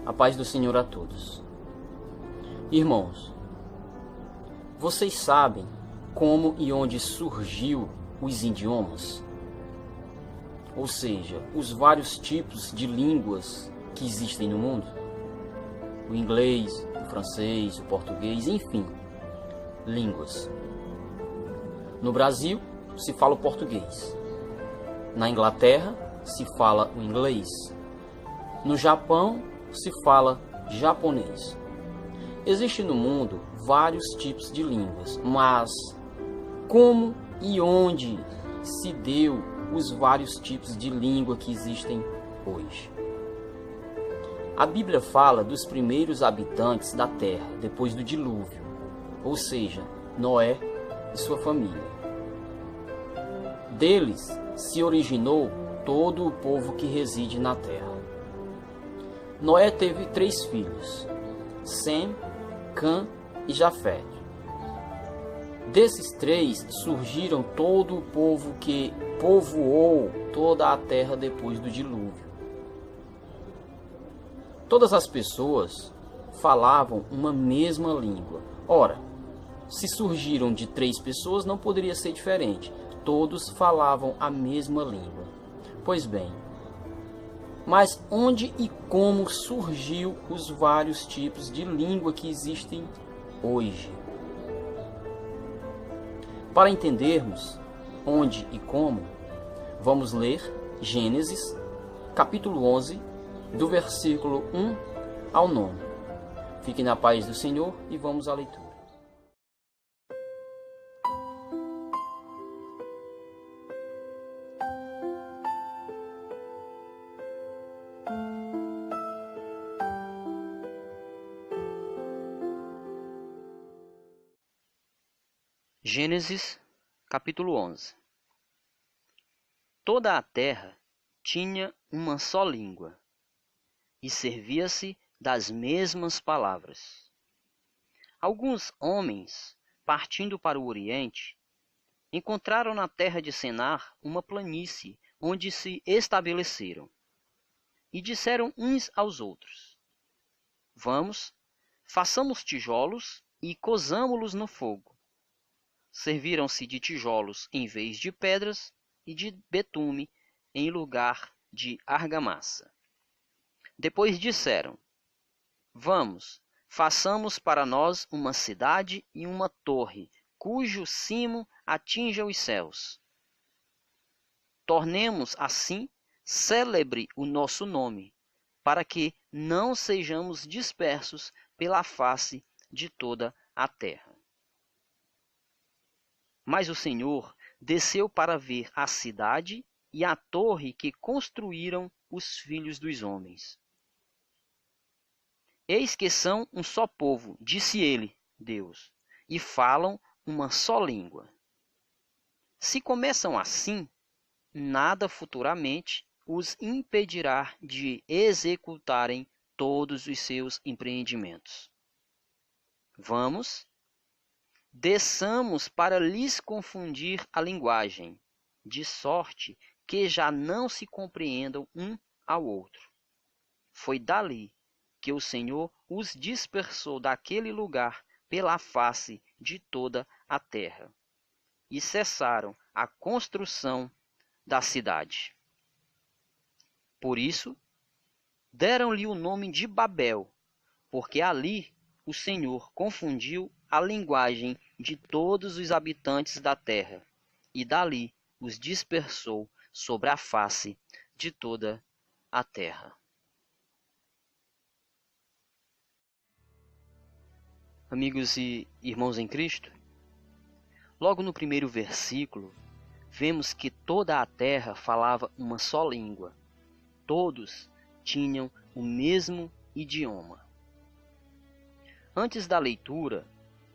A paz do Senhor a todos. Irmãos, vocês sabem como e onde surgiu os idiomas? Ou seja, os vários tipos de línguas que existem no mundo? O inglês, o francês, o português, enfim, línguas. No Brasil, se fala o português. Na Inglaterra, se fala o inglês. No Japão, se fala japonês. Existem no mundo vários tipos de línguas, mas como e onde se deu os vários tipos de língua que existem hoje? A Bíblia fala dos primeiros habitantes da terra depois do dilúvio, ou seja, Noé e sua família. Deles se originou todo o povo que reside na terra. Noé teve 3 filhos, Sem, Cã e Jafé. Desses 3 surgiram todo o povo que povoou toda a terra depois do dilúvio. Todas as pessoas falavam uma mesma língua. Ora, se surgiram de 3 pessoas, não poderia ser diferente. Todos falavam a mesma língua. Pois bem, mas onde e como surgiu os vários tipos de língua que existem hoje? Para entendermos onde e como, vamos ler Gênesis, capítulo 11, do versículo 1 ao 9. Fique na paz do Senhor e vamos à leitura. Gênesis, capítulo 11. Toda a terra tinha uma só língua, e servia-se das mesmas palavras. Alguns homens, partindo para o Oriente, encontraram na terra de Senar uma planície onde se estabeleceram, e disseram uns aos outros: Vamos, façamos tijolos e cozamo-los no fogo. Serviram-se de tijolos em vez de pedras e de betume em lugar de argamassa. Depois disseram: Vamos, façamos para nós uma cidade e uma torre, cujo cimo atinja os céus. Tornemos assim célebre o nosso nome, para que não sejamos dispersos pela face de toda a terra. Mas o Senhor desceu para ver a cidade e a torre que construíram os filhos dos homens. Eis que são um só povo, disse ele, Deus, e falam uma só língua. Se começam assim, nada futuramente os impedirá de executarem todos os seus empreendimentos. Vamos, desçamos para lhes confundir a linguagem, de sorte que já não se compreendam um ao outro. Foi dali que o Senhor os dispersou daquele lugar pela face de toda a terra, e cessaram a construção da cidade. Por isso, deram-lhe o nome de Babel, porque ali o Senhor confundiu a linguagem de todos os habitantes da terra, e dali os dispersou sobre a face de toda a terra. Amigos e irmãos em Cristo, logo no primeiro versículo, vemos que toda a terra falava uma só língua. Todos tinham o mesmo idioma. Antes da leitura,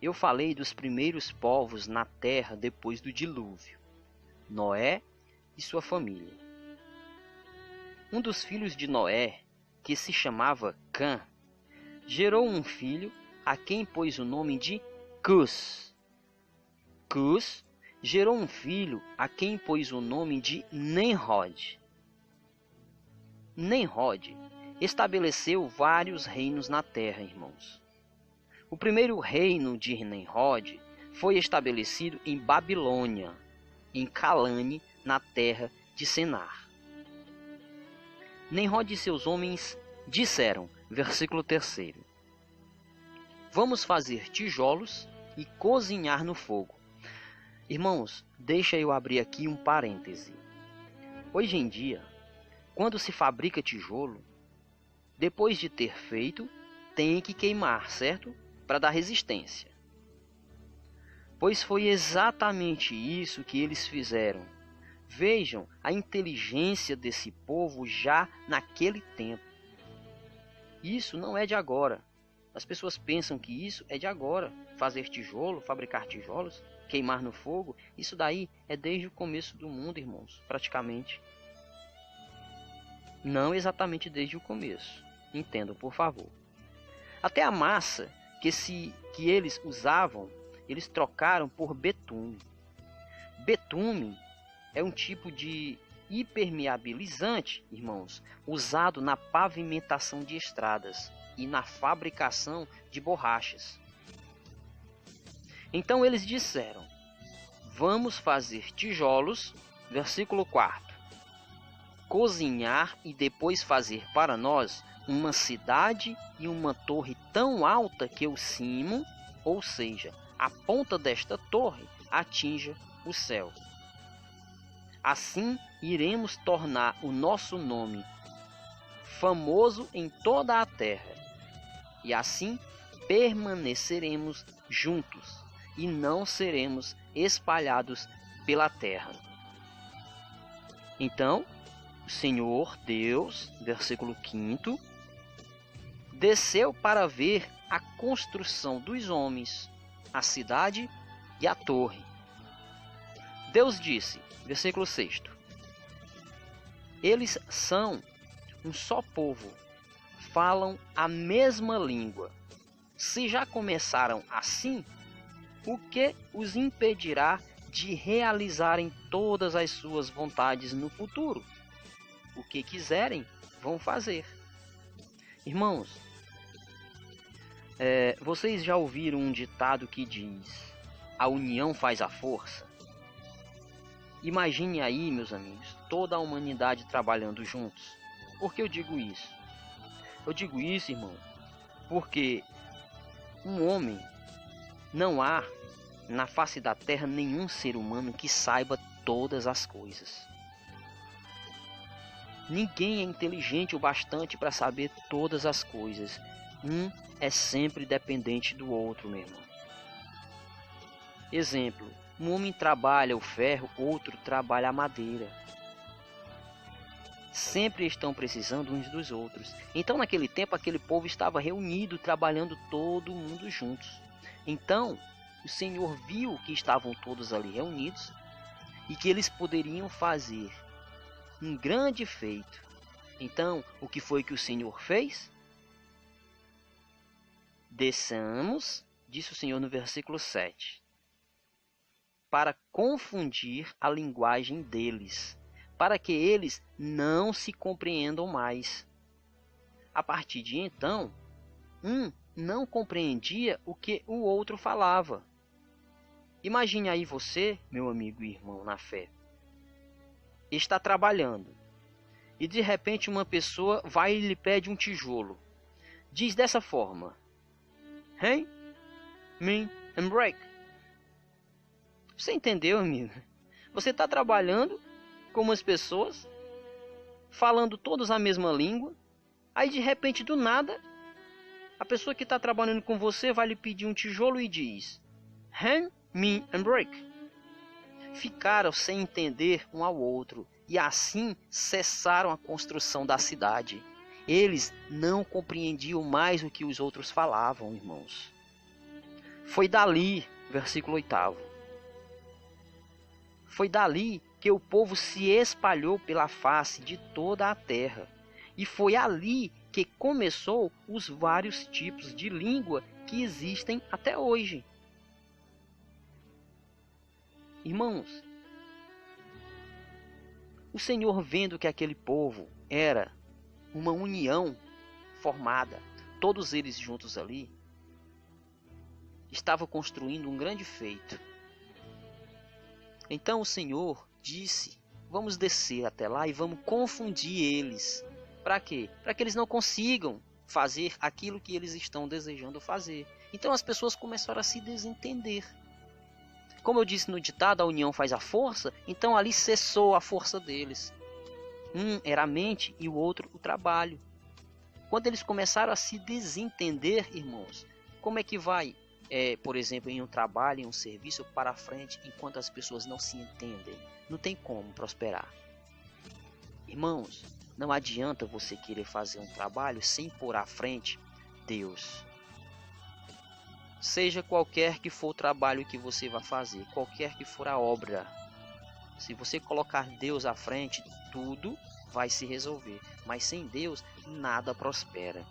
eu falei dos primeiros povos na terra depois do dilúvio, Noé e sua família. Um dos filhos de Noé, que se chamava Cã, gerou um filho a quem pôs o nome de Cus. Cus gerou um filho a quem pôs o nome de Nemrod. Nemrod estabeleceu vários reinos na terra, irmãos. O primeiro reino de Nimrod foi estabelecido em Babilônia, em Calane, na terra de Senar. Nimrod e seus homens disseram, versículo 3: vamos fazer tijolos e cozinhar no fogo. Irmãos, deixa eu abrir aqui um parêntese. Hoje em dia, quando se fabrica tijolo, depois de ter feito, tem que queimar, certo? Para dar resistência. Pois foi exatamente isso que eles fizeram. Vejam a inteligência desse povo já naquele tempo. Isso não é de agora. As pessoas pensam que isso é de agora. Fazer tijolo, fabricar tijolos, queimar no fogo, isso daí é desde o começo do mundo, irmãos, praticamente. Não exatamente desde o começo. Entendam, por favor. Até a massa que eles usavam, eles trocaram por betume. Betume é um tipo de impermeabilizante, irmãos, usado na pavimentação de estradas e na fabricação de borrachas. Então eles disseram, vamos fazer tijolos, versículo 4, cozinhar e depois fazer para nós uma cidade e uma torre tão alta que o cimo, ou seja, a ponta desta torre, atinja o céu. Assim iremos tornar o nosso nome famoso em toda a terra, e assim permaneceremos juntos e não seremos espalhados pela terra. Então, o Senhor Deus, versículo 5, desceu para ver a construção dos homens, a cidade e a torre. Deus disse, versículo 6, eles são um só povo, falam a mesma língua. Se já começaram assim, o que os impedirá de realizarem todas as suas vontades no futuro? O que quiserem, vão fazer. Irmãos, vocês já ouviram um ditado que diz: a união faz a força? Imagine aí, meus amigos, toda a humanidade trabalhando juntos. Por que eu digo isso? Eu digo isso, irmão, porque um homem, não há na face da terra nenhum ser humano que saiba todas as coisas. Ninguém é inteligente o bastante para saber todas as coisas. Um é sempre dependente do outro, meu irmão. Exemplo, um homem trabalha o ferro, outro trabalha a madeira. Sempre estão precisando uns dos outros. Então, naquele tempo, aquele povo estava reunido, trabalhando todo mundo juntos. Então, o Senhor viu que estavam todos ali reunidos e que eles poderiam fazer um grande feito. Então, o que foi que o Senhor fez? Desçamos, disse o Senhor no versículo 7, para confundir a linguagem deles, para que eles não se compreendam mais. A partir de então, um não compreendia o que o outro falava. Imagine aí você, meu amigo e irmão na fé, está trabalhando e de repente uma pessoa vai e lhe pede um tijolo. Diz dessa forma: Hey, me and break. Você entendeu, amigo? Você está trabalhando com umas pessoas, falando todos a mesma língua, aí de repente do nada, a pessoa que está trabalhando com você vai lhe pedir um tijolo e diz: Hand me and break. Ficaram sem entender um ao outro e assim cessaram a construção da cidade. Eles não compreendiam mais o que os outros falavam, irmãos. Foi dali, versículo 8, foi dali que o povo se espalhou pela face de toda a terra. E foi ali que começou os vários tipos de língua que existem até hoje. Irmãos, o Senhor, vendo que aquele povo era uma união formada, todos eles juntos ali, estavam construindo um grande feito. Então o Senhor disse: vamos descer até lá e vamos confundir eles. Para quê? Para que eles não consigam fazer aquilo que eles estão desejando fazer. Então as pessoas começaram a se desentender. Como eu disse no ditado, a união faz a força, então ali cessou a força deles. Um era a mente e o outro o trabalho. Quando eles começaram a se desentender, irmãos, como é que vai, por exemplo, em um trabalho, em um serviço, para frente, enquanto as pessoas não se entendem? Não tem como prosperar. Irmãos, não adianta você querer fazer um trabalho sem pôr à frente Deus. Seja qualquer que for o trabalho que você vai fazer, qualquer que for a obra, se você colocar Deus à frente, tudo vai se resolver. Mas sem Deus, nada prospera.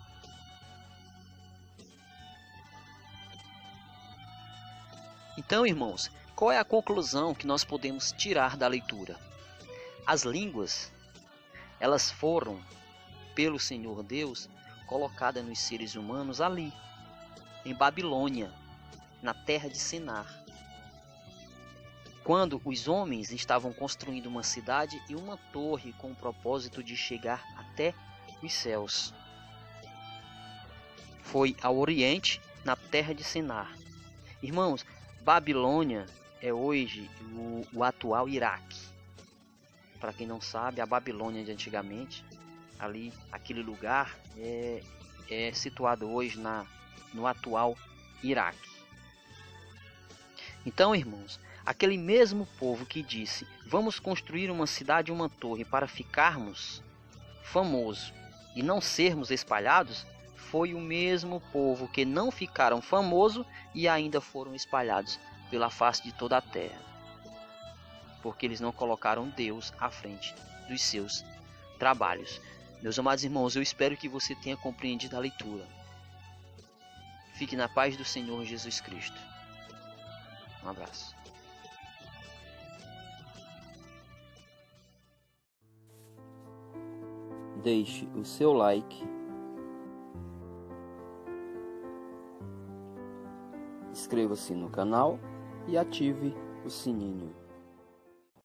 Então, irmãos, qual é a conclusão que nós podemos tirar da leitura? As línguas, elas foram, pelo Senhor Deus, colocadas nos seres humanos ali, em Babilônia, na terra de Sinar. Quando os homens estavam construindo uma cidade e uma torre com o propósito de chegar até os céus. Foi ao Oriente, na terra de Sinar. Irmãos, Babilônia é hoje o atual Iraque. Para quem não sabe, a Babilônia de antigamente, ali, aquele lugar é situado hoje no atual Iraque. Então, irmãos, aquele mesmo povo que disse: vamos construir uma cidade e uma torre para ficarmos famosos e não sermos espalhados, foi o mesmo povo que não ficaram famosos e ainda foram espalhados pela face de toda a terra, porque eles não colocaram Deus à frente dos seus trabalhos. Meus amados irmãos, eu espero que você tenha compreendido a leitura. Fique na paz do Senhor Jesus Cristo. Um abraço. Deixe o seu like, inscreva-se no canal e ative o sininho.